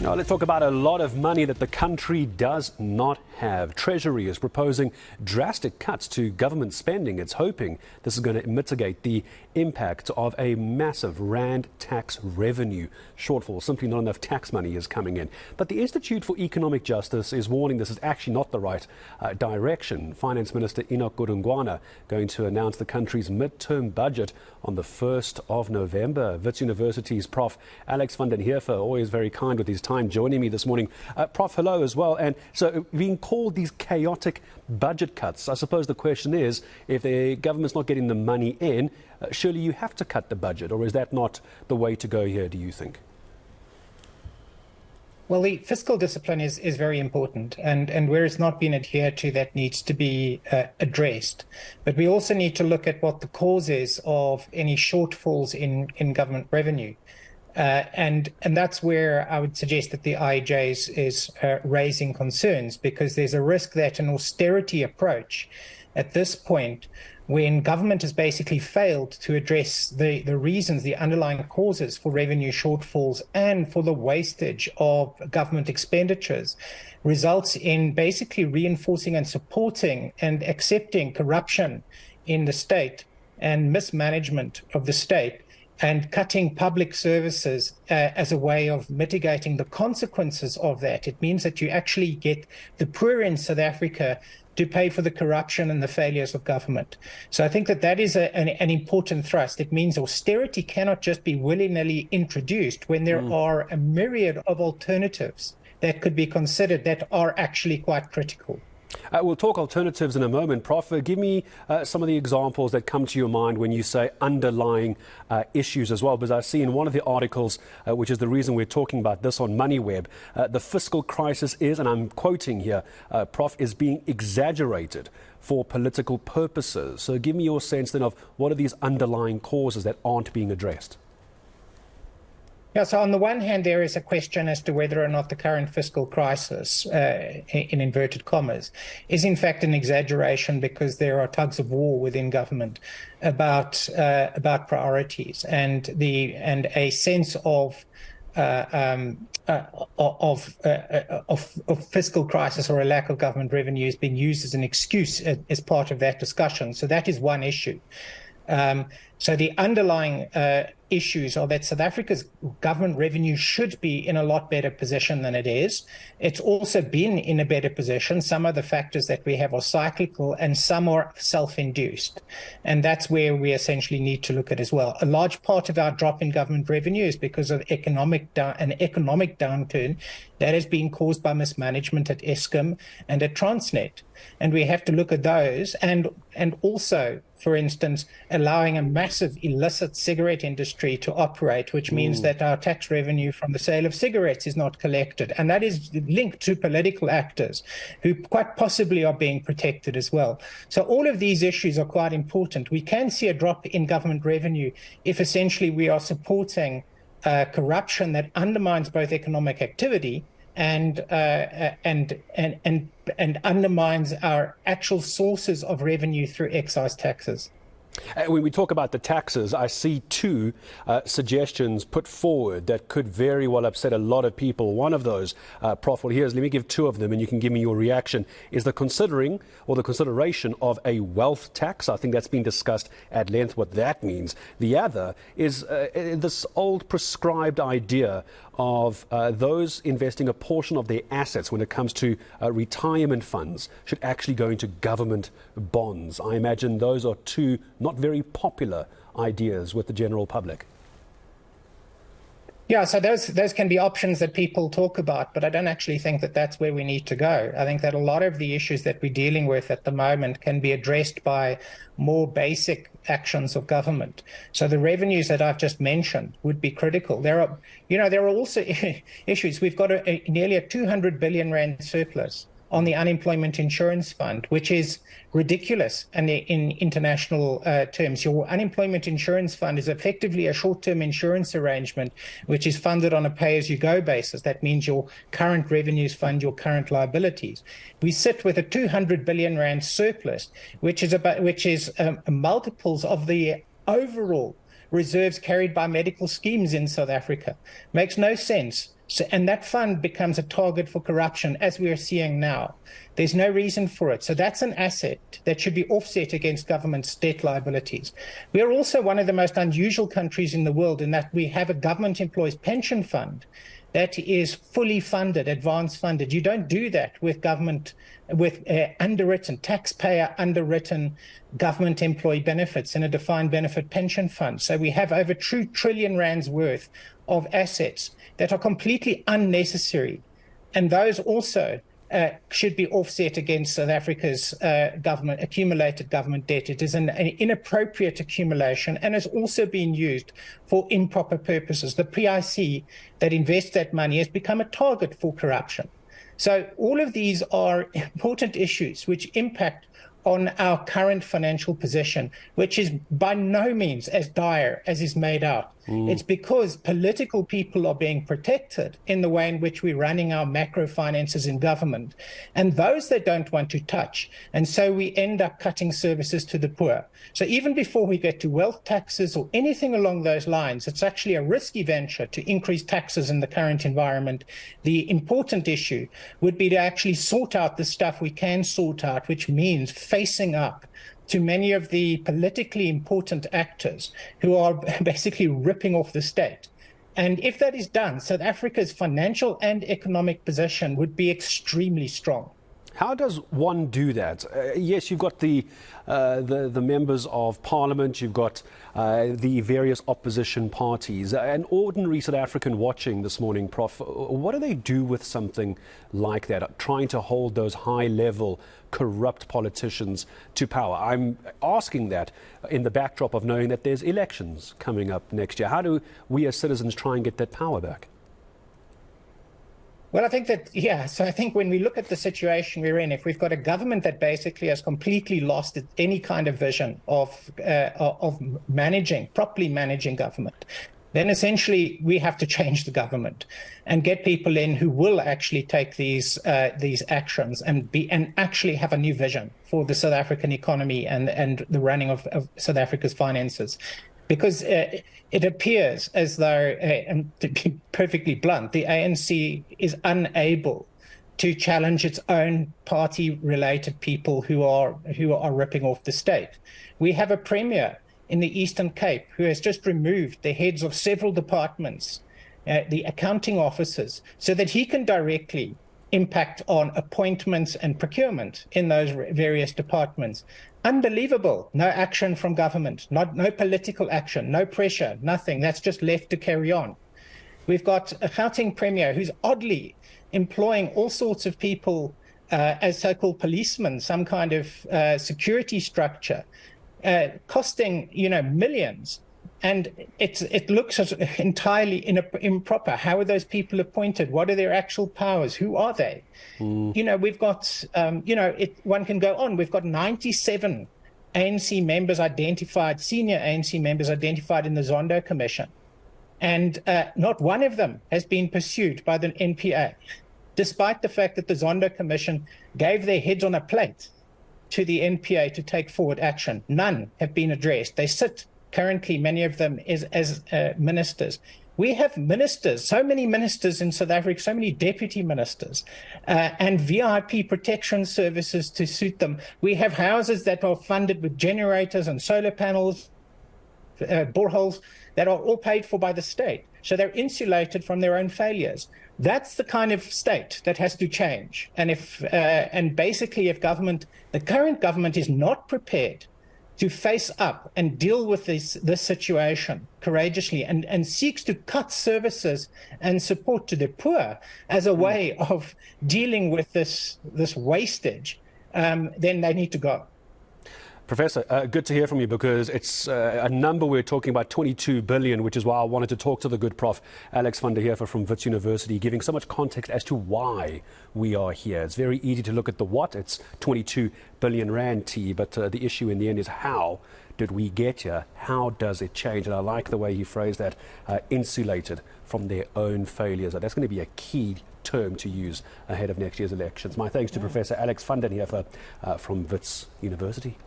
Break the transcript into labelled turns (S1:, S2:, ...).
S1: Now let's talk about a lot of money that the country does not have. Treasury is proposing drastic cuts to government spending. It's hoping this is going to mitigate the impact of a massive rand tax revenue shortfall. Simply not enough tax money is coming in. But the Institute for Economic Justice is warning this is actually not the right direction. Finance Minister Enoch Godongwana going to announce the country's midterm budget on the 1st of November. Wits University's Prof. Alex van den Heever, always very kind with his time, joining me this morning. Prof, hello as well. And so being called these chaotic budget cuts, I suppose the question is, if the government's not getting the money in, surely you have to cut the budget, or is that not the way to go here, do you think?
S2: Well, the fiscal discipline is very important, and where it's not been adhered to, that needs to be addressed. But we also need to look at what the cause is of any shortfalls in government revenue. And that's where I would suggest that the IEJ is raising concerns, because there's a risk that an austerity approach at this point, when government has basically failed to address the reasons, the underlying causes for revenue shortfalls and for the wastage of government expenditures, results in basically reinforcing and supporting and accepting corruption in the state and mismanagement of the state, and cutting public services as a way of mitigating the consequences of that. It means that you actually get the poor in South Africa to pay for the corruption and the failures of government. So I think that is an important thrust. It means austerity cannot just be willy-nilly introduced when there are a myriad of alternatives that could be considered that are actually quite critical.
S1: We'll talk alternatives in a moment. Prof, give me some of the examples that come to your mind when you say underlying issues as well, because I see in one of the articles, which is the reason we're talking about this on MoneyWeb, the fiscal crisis is, and I'm quoting here, Prof, is being exaggerated for political purposes. So give me your sense then of what are these underlying causes that aren't being addressed?
S2: Yeah, so on the one hand, there is a question as to whether or not the current fiscal crisis, in inverted commas, is in fact an exaggeration, because there are tugs of war within government about priorities and a sense of fiscal crisis or a lack of government revenue is being used as an excuse as part of that discussion. So that is one issue. So the underlying issues are that South Africa's government revenue should be in a lot better position than it is. It's also been in a better position. Some of the factors that we have are cyclical and some are self-induced. And that's where we essentially need to look at as well. A large part of our drop in government revenue is because of an economic downturn that has been caused by mismanagement at Eskom and at Transnet. And we have to look at those, and also, for instance, allowing a massive illicit cigarette industry to operate, which means that our tax revenue from the sale of cigarettes is not collected. And that is linked to political actors who quite possibly are being protected as well. So all of these issues are quite important. We can see a drop in government revenue if essentially we are supporting corruption that undermines both economic activity and undermines our actual sources of revenue through excise taxes.
S1: When we talk about the taxes, I see two suggestions put forward that could very well upset a lot of people. One of those, Prof, well, let me give two of them and you can give me your reaction, is the consideration of a wealth tax. I think that's been discussed at length what that means. The other is this old prescribed idea of those investing a portion of their assets when it comes to retirement funds should actually go into government bonds. I imagine those are two not very popular ideas with the general public.
S2: Yeah, so those can be options that people talk about, but I don't actually think that that's where we need to go. I think that a lot of the issues that we're dealing with at the moment can be addressed by more basic actions of government. So the revenues that I've just mentioned would be critical. There are also issues. We've got nearly a 200 billion rand surplus on the unemployment insurance fund, which is ridiculous. And in international terms, your unemployment insurance fund is effectively a short-term insurance arrangement, which is funded on a pay-as-you-go basis. That means your current revenues fund your current liabilities. We sit with a 200 billion rand surplus, which is multiples of the overall reserves carried by medical schemes in South Africa. Makes no sense. So, and that fund becomes a target for corruption, as we are seeing now. There's no reason for it. So that's an asset that should be offset against government's debt liabilities. We are also one of the most unusual countries in the world in that we have a government employees pension fund that is fully funded, advance funded. You don't do that with government, with underwritten, taxpayer underwritten government employee benefits in a defined benefit pension fund. So we have over 2 trillion rands worth of assets that are completely unnecessary. And those also should be offset against South Africa's accumulated government debt. It is an inappropriate accumulation and has also been used for improper purposes. The PIC that invests that money has become a target for corruption. So all of these are important issues which impact on our current financial position, which is by no means as dire as is made out. It's because political people are being protected in the way in which we're running our macro finances in government, and those they don't want to touch. And so we end up cutting services to the poor. So even before we get to wealth taxes or anything along those lines, it's actually a risky venture to increase taxes in the current environment. The important issue would be to actually sort out the stuff we can sort out, which means facing up to many of the politically important actors who are basically ripping off the state. And if that is done, South Africa's financial and economic position would be extremely strong.
S1: How does one do that? Yes, you've got the members of parliament, you've got the various opposition parties. An ordinary South African watching this morning, Prof, what do they do with something like that, trying to hold those high-level corrupt politicians to power? I'm asking that in the backdrop of knowing that there's elections coming up next year. How do we as citizens try and get that power back?
S2: Well, I think that, so I think when we look at the situation we're in, if we've got a government that basically has completely lost any kind of vision of properly managing government, then essentially we have to change the government and get people in who will actually take these actions and actually have a new vision for the South African economy and the running of South Africa's finances. Because it appears as though, and to be perfectly blunt, the ANC is unable to challenge its own party-related people who are ripping off the state. We have a premier in the Eastern Cape who has just removed the heads of several departments, the accounting officers, so that he can directly impact on appointments and procurement in those various departments. Unbelievable. No action from government, no political action, no pressure, nothing. That's just left to carry on. We've got a Gauteng premier who's oddly employing all sorts of people as so-called policemen, some kind of security structure, costing millions. And it looks entirely improper. How are those people appointed? What are their actual powers? Who are they? We've got, one can go on. We've got 97 ANC members identified, senior ANC members identified in the Zondo Commission. And not one of them has been pursued by the NPA, despite the fact that the Zondo Commission gave their heads on a plate to the NPA to take forward action. None have been addressed. They sit currently, many of them as ministers. We have ministers, so many ministers in South Africa, so many deputy ministers, and VIP protection services to suit them. We have houses that are funded with generators and solar panels, boreholes that are all paid for by the state. So they're insulated from their own failures. That's the kind of state that has to change. And and basically if the current government is not prepared to face up and deal with this situation courageously and seeks to cut services and support to the poor as a way of dealing with this wastage, then they need to go.
S1: Professor, good to hear from you, because it's a number we're talking about, 22 billion, which is why I wanted to talk to the good Prof. Alex van der Heever from Wits University, giving so much context as to why we are here. It's very easy to look at the what, it's 22 billion rand T, but the issue in the end is how did we get here? How does it change? And I like the way he phrased that, insulated from their own failures. That's going to be a key term to use ahead of next year's elections. My thanks to Professor Alex van der Heever from Wits University.